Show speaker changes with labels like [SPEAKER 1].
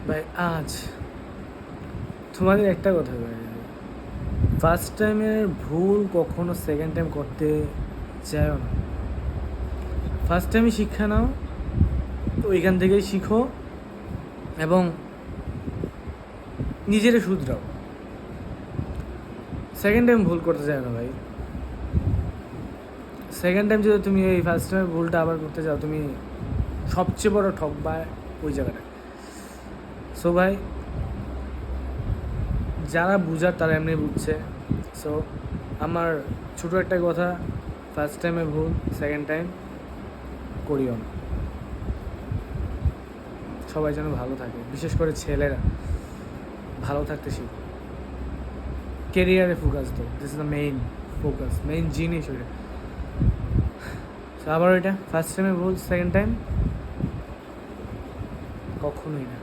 [SPEAKER 1] ভাই আজ তোমাদের একটা কথা ভাই, ফার্স্ট টাইমের ভুল কখনো সেকেন্ড টাইম করতে চাইও না। ফার্স্ট টাইমে শিক্ষা নাও, ওইখান থেকেই শিখো এবং নিজেরে শুধরাও। সেকেন্ড টাইম ভুল করতে চাও না ভাই। সেকেন্ড টাইম যদি তুমি এই ফার্স্ট টাইমের ভুলটা আবার করতে চাও, তুমি সবচেয়ে বড় ঠকবা ওই জায়গাটায়। সো ভাই, যারা বুঝার তারা এমনি বুঝছে। সো আমার ছোটো একটা কথা, ফার্স্ট টাইমে ভুল সেকেন্ড টাইম করিও না। সবাই যেন ভালো থাকে, বিশেষ করে ছেলেরা ভালো থাকতে শিখো। কেরিয়ারে ফোকাস দাও, this is the main focus, main জিনিস ওইটা। আবার ওইটা ফার্স্ট টাইমে ভুল সেকেন্ড টাইম কখনোই না।